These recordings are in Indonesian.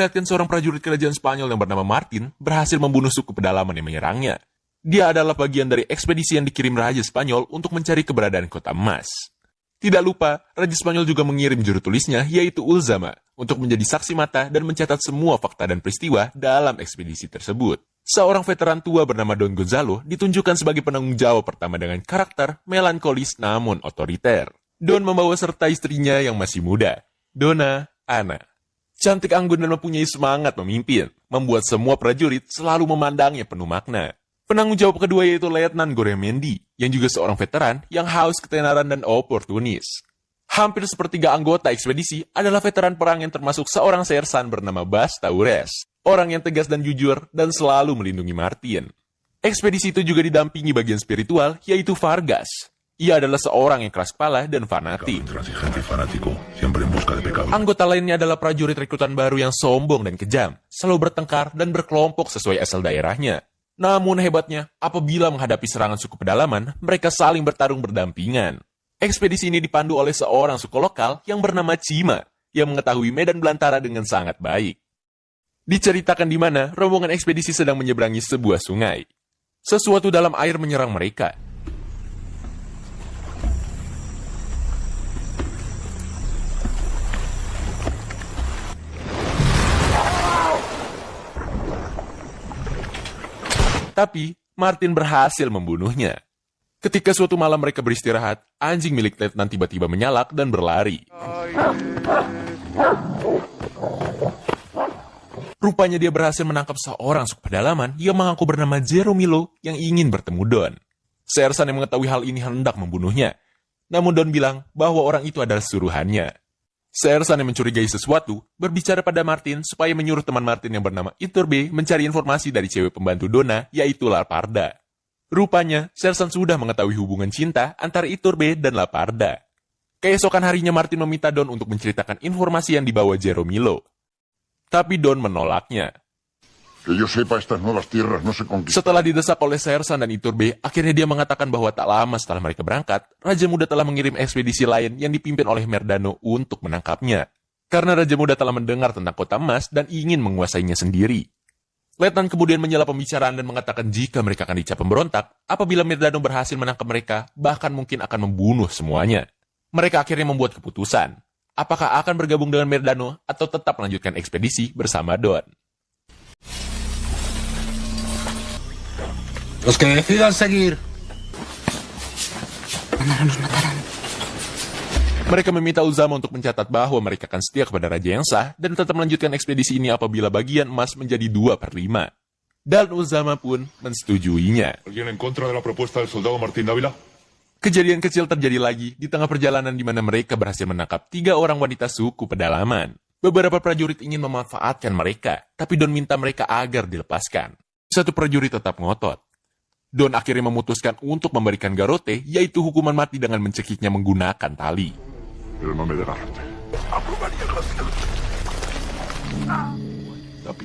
memperlihatkan seorang prajurit kerajaan Spanyol yang bernama Martin berhasil membunuh suku pedalaman yang menyerangnya. Dia adalah bagian dari ekspedisi yang dikirim Raja Spanyol untuk mencari keberadaan kota emas. Tidak lupa, Raja Spanyol juga mengirim juru tulisnya, yaitu Ulzama, untuk menjadi saksi mata dan mencatat semua fakta dan peristiwa dalam ekspedisi tersebut. Seorang veteran tua bernama Don Gonzalo ditunjukkan sebagai penanggung jawab pertama dengan karakter melankolis namun otoriter. Don membawa serta istrinya yang masih muda, Donna Ana. Cantik anggun dan mempunyai semangat memimpin, membuat semua prajurit selalu memandangnya penuh makna. Penanggung jawab kedua yaitu Letnan Goramendi, yang juga seorang veteran yang haus ketenaran dan oportunis. Hampir sepertiga anggota ekspedisi adalah veteran perang yang termasuk seorang sersan bernama Bas Taures, orang yang tegas dan jujur dan selalu melindungi Martin. Ekspedisi itu juga didampingi bagian spiritual, yaitu Vargas. Ia adalah seorang yang keras kepala dan fanatik. Anggota lainnya adalah prajurit rekrutan baru yang sombong dan kejam, selalu bertengkar dan berkelompok sesuai asal daerahnya. Namun hebatnya, apabila menghadapi serangan suku pedalaman, mereka saling bertarung berdampingan. Ekspedisi ini dipandu oleh seorang suku lokal yang bernama Cima, yang mengetahui medan belantara dengan sangat baik. Diceritakan di mana rombongan ekspedisi sedang menyeberangi sebuah sungai. Sesuatu dalam air menyerang mereka. Tapi, Martin berhasil membunuhnya. Ketika suatu malam mereka beristirahat, anjing milik Letnan tiba-tiba menyalak dan berlari. Rupanya dia berhasil menangkap seorang suku pedalaman yang mengaku bernama Jeromilo yang ingin bertemu Don. Sersan yang mengetahui hal ini hendak membunuhnya. Namun Don bilang bahwa orang itu adalah suruhannya. Sersan yang mencurigai sesuatu berbicara pada Martin supaya menyuruh teman Martin yang bernama Iturbe mencari informasi dari cewek pembantu Donna, yaitu Laparda. Rupanya, Sersan sudah mengetahui hubungan cinta antara Iturbe dan Laparda. Keesokan harinya Martin meminta Don untuk menceritakan informasi yang dibawa Jeromilo. Tapi Don menolaknya. Setelah didesak oleh Sersan dan Iturbe, akhirnya dia mengatakan bahwa tak lama setelah mereka berangkat, Raja Muda telah mengirim ekspedisi lain yang dipimpin oleh Merdano untuk menangkapnya. Karena Raja Muda telah mendengar tentang kota emas dan ingin menguasainya sendiri. Letnan kemudian menyela pembicaraan dan mengatakan jika mereka akan dicap pemberontak, apabila Merdano berhasil menangkap mereka, bahkan mungkin akan membunuh semuanya. Mereka akhirnya membuat keputusan. Apakah akan bergabung dengan Merdano atau tetap melanjutkan ekspedisi bersama Don? Los que decidan seguir. Nos matarán. Mereka meminta Ulzama untuk mencatat bahwa mereka akan setia kepada raja yang sah dan tetap melanjutkan ekspedisi ini apabila bagian emas menjadi 2/5. Dan Ulzama pun mensetujuinya. ¿Alguien en contra de la propuesta del soldado Martín Dávila? Kejadian kecil terjadi lagi di tengah perjalanan di mana mereka berhasil menangkap 3 orang wanita suku pedalaman. Beberapa prajurit ingin memanfaatkan mereka, tapi Don minta mereka agar dilepaskan. Satu prajurit tetap ngotot. Don akhirnya memutuskan untuk memberikan garrote, yaitu hukuman mati dengan mencekiknya menggunakan tali. Tapi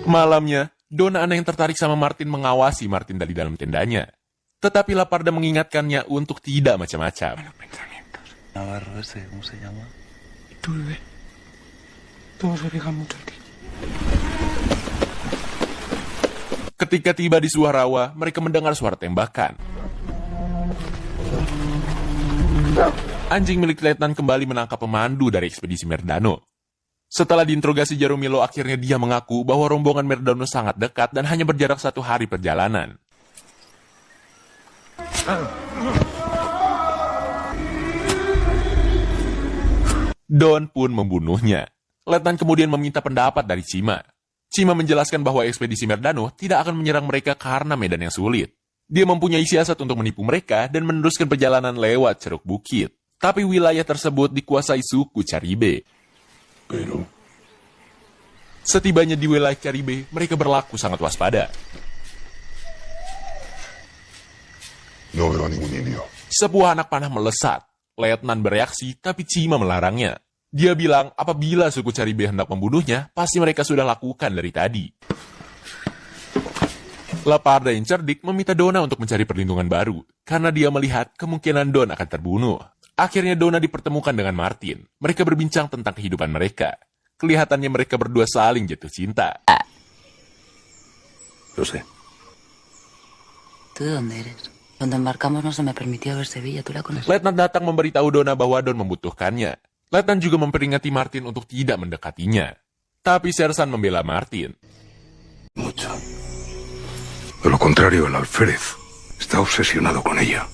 malamnya, Donna Ana yang tertarik sama Martin mengawasi Martin dari dalam tendanya. Tetapi Laparda mengingatkannya untuk tidak macam-macam. Navarro ese, ¿cómo se llama? Tú bebé. Todos se fijan mucho en ti. Ketika tiba di Suarawa, mereka mendengar suara tembakan. Anjing milik Letnan kembali menangkap pemandu dari ekspedisi Merdano. Setelah diinterogasi Jeromilo, akhirnya dia mengaku bahwa rombongan Merdano sangat dekat dan hanya berjarak 1 hari perjalanan. Don pun membunuhnya. Letnan kemudian meminta pendapat dari Cima. Cima menjelaskan bahwa ekspedisi Merdano tidak akan menyerang mereka karena medan yang sulit. Dia mempunyai siasat untuk menipu mereka dan meneruskan perjalanan lewat ceruk bukit. Tapi wilayah tersebut dikuasai suku Caribe. Setibanya di wilayah Caribe, mereka berlaku sangat waspada. Sebuah anak panah melesat. Letnan bereaksi, tapi Cima melarangnya. Dia bilang apabila suku Caribe hendak membunuhnya, pasti mereka sudah lakukan dari tadi. Laparda yang cerdik meminta Donna untuk mencari perlindungan baru, karena dia melihat kemungkinan Don akan terbunuh. Akhirnya Donna dipertemukan dengan Martin. Mereka berbincang tentang kehidupan mereka. Kelihatannya mereka berdua saling jatuh cinta. Lo sé. ¿Tú de dónde eres? Cuando embarcamos no se me permitió ver Sevilla, ¿tú la conoces? Letnan datang memberitahu Donna bahwa Don membutuhkannya. Letnan juga memperingati Martin untuk tidak mendekatinya. Tapi Sersan membela Martin. Mucho. De lo contrario, el alférez está obsesionado con ella.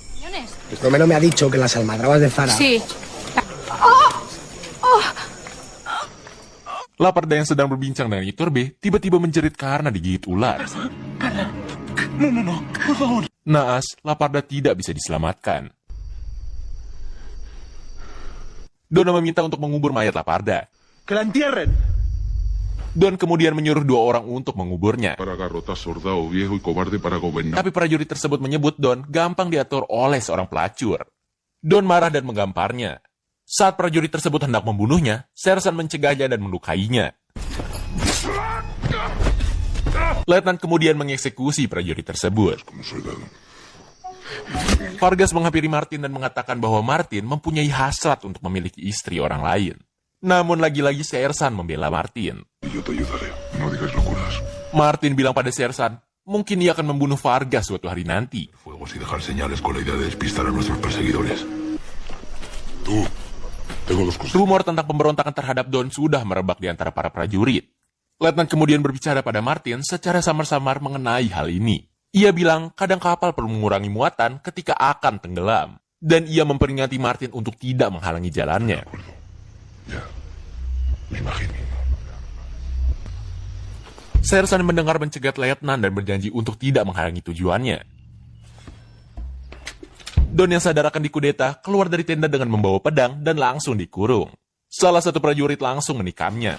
Romero me ha dicho que las almadrabas de Zara... Sí. Laparda yang sedang berbincang dengan Iturbe tiba-tiba menjerit karena digigit ular. Naas, Laparda tidak bisa diselamatkan. Donna meminta untuk mengubur mayat Laparda. ¡Que la entierren! Don kemudian menyuruh 2 orang untuk menguburnya. Para garrotas soldado viejo y cobarde para gobernar. Tapi prajurit tersebut menyebut Don gampang diatur oleh seorang pelacur. Don marah dan menggamparnya. Saat prajurit tersebut hendak membunuhnya, Sersan mencegahnya dan melukainya. Letnan kemudian mengeksekusi prajurit tersebut. Como soldado. Vargas menghampiri Martin dan mengatakan bahwa Martin mempunyai hasrat untuk memiliki istri orang lain. Namun lagi-lagi Sersan membela Martin. Y yo te ayudaré. No digas locuras. Martin bilang pada Sersan, mungkin ia akan membunuh Vargas suatu hari nanti. Fuegos y dejar señales con la idea de despistar a nuestros perseguidores. Tú. Tengo 2 cosas. Rumor tentang pemberontakan terhadap Don sudah merebak di antara para prajurit. Letnan kemudian berbicara pada Martin secara samar-samar mengenai hal ini. Ia bilang kadang kapal perlu mengurangi muatan ketika akan tenggelam. Dan ia memperingati Martin untuk tidak menghalangi jalannya. Ya. Me imagino. Sersan mendengar mencegat Letnan dan berjanji untuk tidak menghalangi tujuannya. Don yang sadar akan dikudeta keluar dari tenda dengan membawa pedang dan langsung dikurung. Salah satu prajurit langsung menikamnya.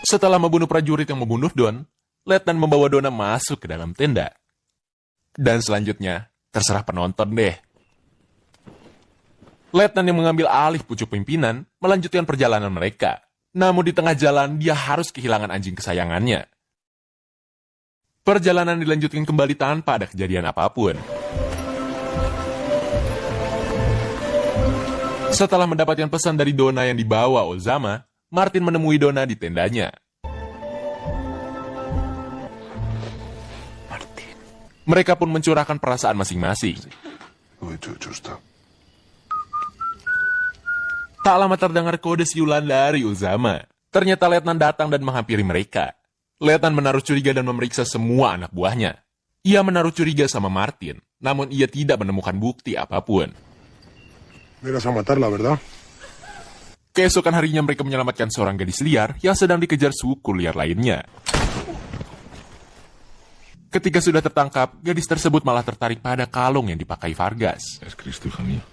Setelah membunuh prajurit yang membunuh Don, Letnan membawa Donna masuk ke dalam tenda. Dan selanjutnya, terserah penonton deh. Letnan yang mengambil alih pucuk pimpinan melanjutkan perjalanan mereka. Namun di tengah jalan, dia harus kehilangan anjing kesayangannya. Perjalanan dilanjutkan kembali tanpa ada kejadian apapun. Setelah mendapatkan pesan dari Donna yang dibawa Ozama, Martin menemui Donna di tendanya. Mereka pun mencurahkan perasaan masing-masing. Lo hecho está. Tak lama terdengar kode siulan dari Ozama. Ternyata Letnan datang dan menghampiri mereka. Letnan menaruh curiga dan memeriksa semua anak buahnya. Ia menaruh curiga sama Martin, namun ia tidak menemukan bukti apapun. Verás a matarla, ¿verdad? Keesokan harinya mereka menyelamatkan seorang gadis liar yang sedang dikejar suku liar lainnya. Ketika sudah tertangkap, gadis tersebut malah tertarik pada kalung yang dipakai Vargas. Es Cristo, hija mía.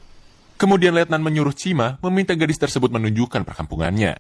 Kemudian Letnan menyuruh Cima meminta gadis tersebut menunjukkan perkampungannya.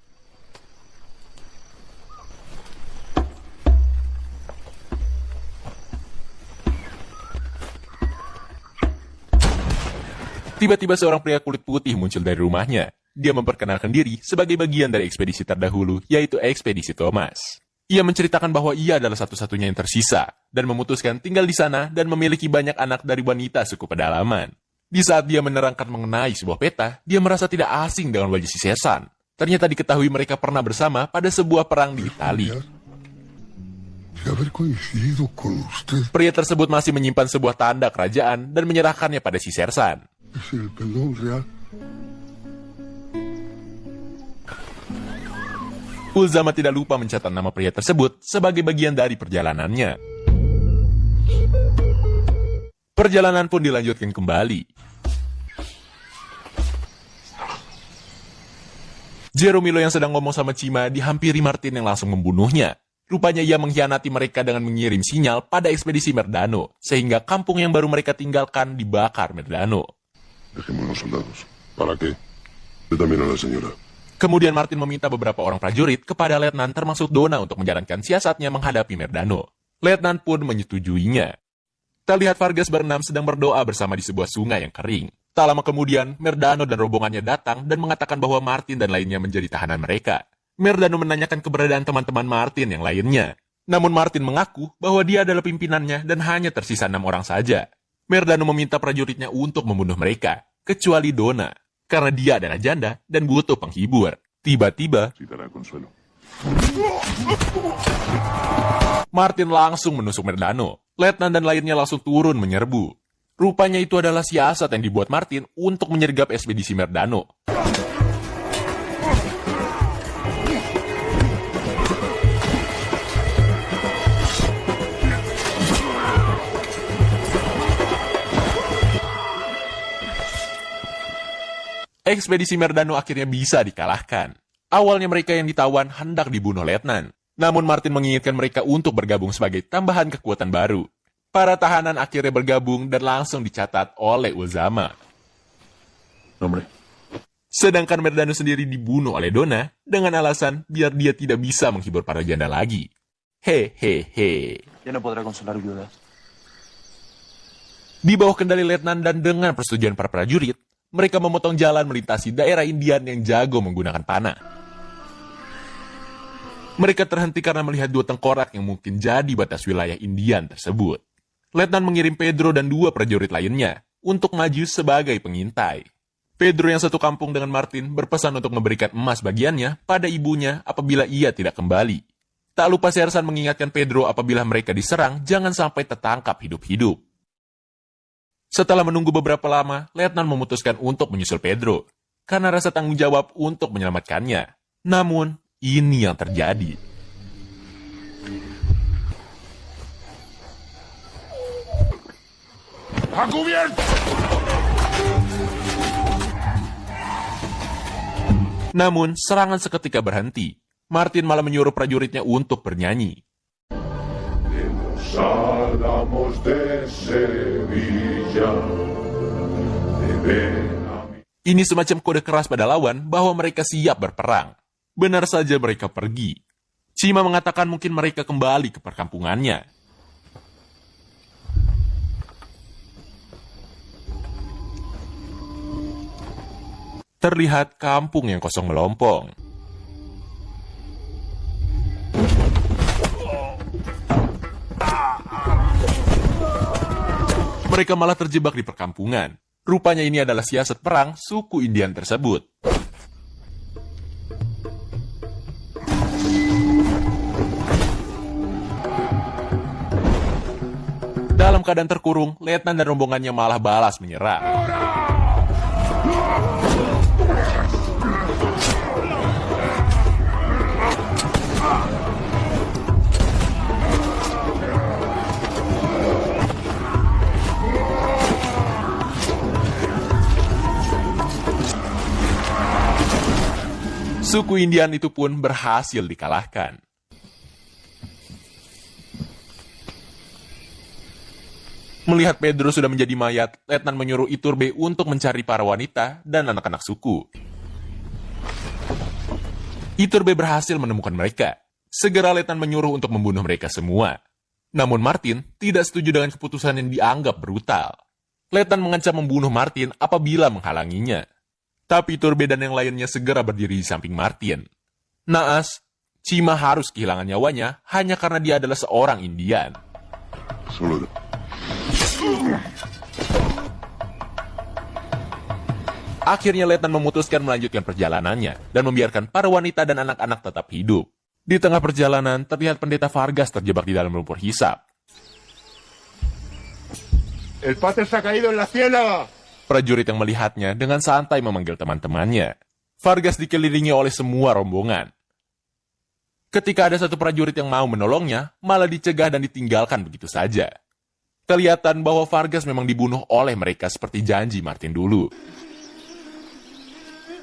Tiba-tiba seorang pria kulit putih muncul dari rumahnya. Dia memperkenalkan diri sebagai bagian dari ekspedisi terdahulu, yaitu ekspedisi Thomas. Ia menceritakan bahwa ia adalah satu-satunya yang tersisa, dan memutuskan tinggal di sana dan memiliki banyak anak dari wanita suku pedalaman. Di saat dia menerangkan mengenai sebuah peta, dia merasa tidak asing dengan wajah si Sersan. Ternyata diketahui mereka pernah bersama pada sebuah perang di Italia. De haber coincidido con usted. Pria tersebut masih menyimpan sebuah tanda kerajaan dan menyerahkannya pada si Sersan. Es el pendón real. Ulzama tidak lupa mencatat nama pria tersebut sebagai bagian dari perjalanannya. Perjalanan pun dilanjutkan kembali. Jeromilo yang sedang ngomong sama Cima dihampiri Martin yang langsung membunuhnya. Rupanya ia mengkhianati mereka dengan mengirim sinyal pada ekspedisi Merdano, sehingga kampung yang baru mereka tinggalkan dibakar Merdano. Dejemos los soldados. ¿Para qué? Yo también a la señora. Kemudian Martin meminta beberapa orang prajurit kepada Letnan termasuk Donna untuk menjalankan siasatnya menghadapi Merdano. Letnan pun menyetujuinya. Terlihat Vargas berenam sedang berdoa bersama di sebuah sungai yang kering. Tak lama kemudian, Merdano dan rombongannya datang dan mengatakan bahwa Martin dan lainnya menjadi tahanan mereka. Merdano menanyakan keberadaan teman-teman Martin yang lainnya. Namun Martin mengaku bahwa dia adalah pimpinannya dan hanya tersisa 6 orang saja. Merdano meminta prajuritnya untuk membunuh mereka. kecuali Donna, karena dia adalah janda dan butuh penghibur. Tiba-tiba, Si dará consuelo. Martin langsung menusuk Merdano. Letnan dan lainnya langsung turun menyerbu. Rupanya itu adalah siasat yang dibuat Martin untuk menyergap ekspedisi Merdano. Ekspedisi Merdano akhirnya bisa dikalahkan. Awalnya mereka yang ditawan hendak dibunuh Letnan. Namun Martin menginginkan mereka untuk bergabung sebagai tambahan kekuatan baru. Para tahanan akhirnya bergabung dan langsung dicatat oleh Uzama. Nombre. Sedangkan Merdano sendiri dibunuh oleh Donna dengan alasan biar dia tidak bisa menghibur para janda lagi. Hehehe. Ya no podrá consolar viudas. Di bawah kendali Letnan dan dengan persetujuan para prajurit, mereka memotong jalan melintasi daerah Indian yang jago menggunakan panah. Mereka terhenti karena melihat dua tengkorak yang mungkin jadi batas wilayah Indian tersebut. Letnan mengirim Pedro dan dua prajurit lainnya untuk maju sebagai pengintai. Pedro yang satu kampung dengan Martin berpesan untuk memberikan emas bagiannya pada ibunya apabila ia tidak kembali. Tak lupa Sersan mengingatkan Pedro apabila mereka diserang jangan sampai tertangkap hidup-hidup. Setelah menunggu beberapa lama, Letnan memutuskan untuk menyusul Pedro karena rasa tanggung jawab untuk menyelamatkannya. Namun, ini yang terjadi. ¡A cubierto! Namun, serangan seketika berhenti. Martin malah menyuruh prajuritnya untuk bernyanyi. Salgamos de Sevilla, de Benavente. Ini semacam kode keras pada lawan bahwa mereka siap berperang. Benar saja mereka pergi. Cima mengatakan mungkin mereka kembali ke perkampungannya. Terlihat kampung yang kosong melompong. Mereka malah terjebak di perkampungan. Rupanya ini adalah siasat perang suku Indian tersebut. Dalam keadaan terkurung, Letnan dan rombongannya malah balas menyerang. Suku Indian itu pun berhasil dikalahkan. Melihat Pedro sudah menjadi mayat, Letnan menyuruh Iturbe untuk mencari para wanita dan anak-anak suku. Iturbe berhasil menemukan mereka. Segera Letnan menyuruh untuk membunuh mereka semua. Namun Martin tidak setuju dengan keputusan yang dianggap brutal. Letnan mengancam membunuh Martin apabila menghalanginya. Tapi Iturbe dan yang lainnya segera berdiri di samping Martin. Naas, Cima harus kehilangan nyawanya hanya karena dia adalah seorang Indian. Saluda. Akhirnya Letnan memutuskan melanjutkan perjalanannya dan membiarkan para wanita dan anak-anak tetap hidup. Di tengah perjalanan, terlihat pendeta Vargas terjebak di dalam lumpur hisap. ¡El pater se ha caído en la ciénaga! Prajurit yang melihatnya dengan santai memanggil teman-temannya. Vargas dikelilingi oleh semua rombongan. Ketika ada satu prajurit yang mau menolongnya, malah dicegah dan ditinggalkan begitu saja. Kelihatan bahwa Vargas memang dibunuh oleh mereka seperti janji Martin dulu.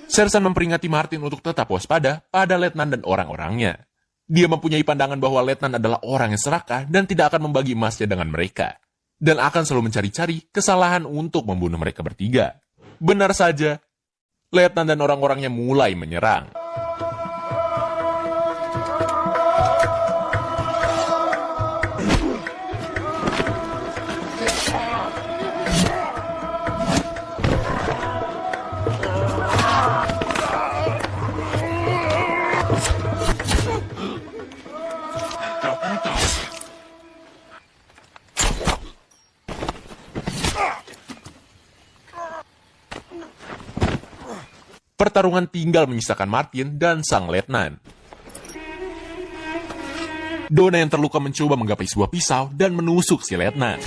Sersan memperingati Martin untuk tetap waspada pada Letnan dan orang-orangnya. Dia mempunyai pandangan bahwa Letnan adalah orang yang serakah dan tidak akan membagi emasnya dengan mereka. Dan akan selalu mencari-cari kesalahan untuk membunuh mereka bertiga. Benar saja, Letnan dan orang-orangnya mulai menyerang. Pertarungan tinggal menyisakan Martin dan sang letnan. Donna yang terluka mencoba menggapai sebuah pisau dan menusuk si letnan.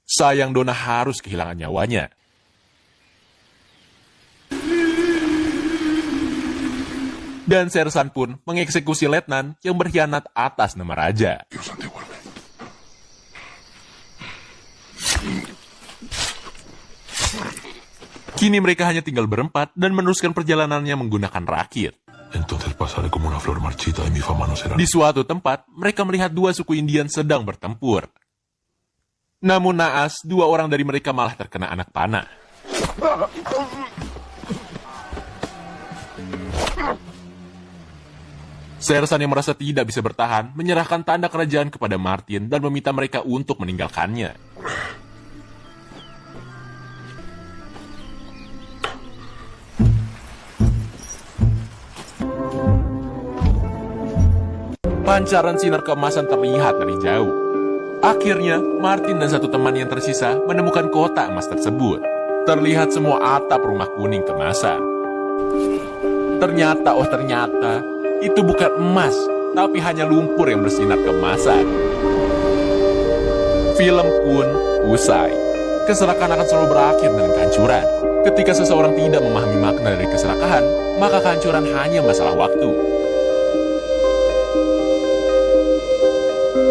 Sayang Donna harus kehilangan nyawanya. Dan Sersan pun mengeksekusi letnan yang berkhianat atas nama raja. Dios antiguarme. Kini mereka hanya tinggal berempat dan meneruskan perjalanannya menggunakan rakit. Entonces pasaré como una flor marchita y mi fama no será. Di suatu tempat, mereka melihat dua suku Indian sedang bertempur. Namun naas, dua orang dari mereka malah terkena anak panah. Sersan yang merasa tidak bisa bertahan, menyerahkan tanda kerajaan kepada Martin dan meminta mereka untuk meninggalkannya. Pancaran sinar keemasan terlihat dari jauh. Akhirnya, Martin dan satu teman yang tersisa menemukan kota emas tersebut. Terlihat semua atap rumah kuning kemasan. Ternyata, itu bukan emas, tapi hanya lumpur yang bersinar keemasan. Film pun usai. Keserakahan akan selalu berakhir dengan kehancuran. Ketika seseorang tidak memahami makna dari keserakahan, maka kehancuran hanya masalah waktu.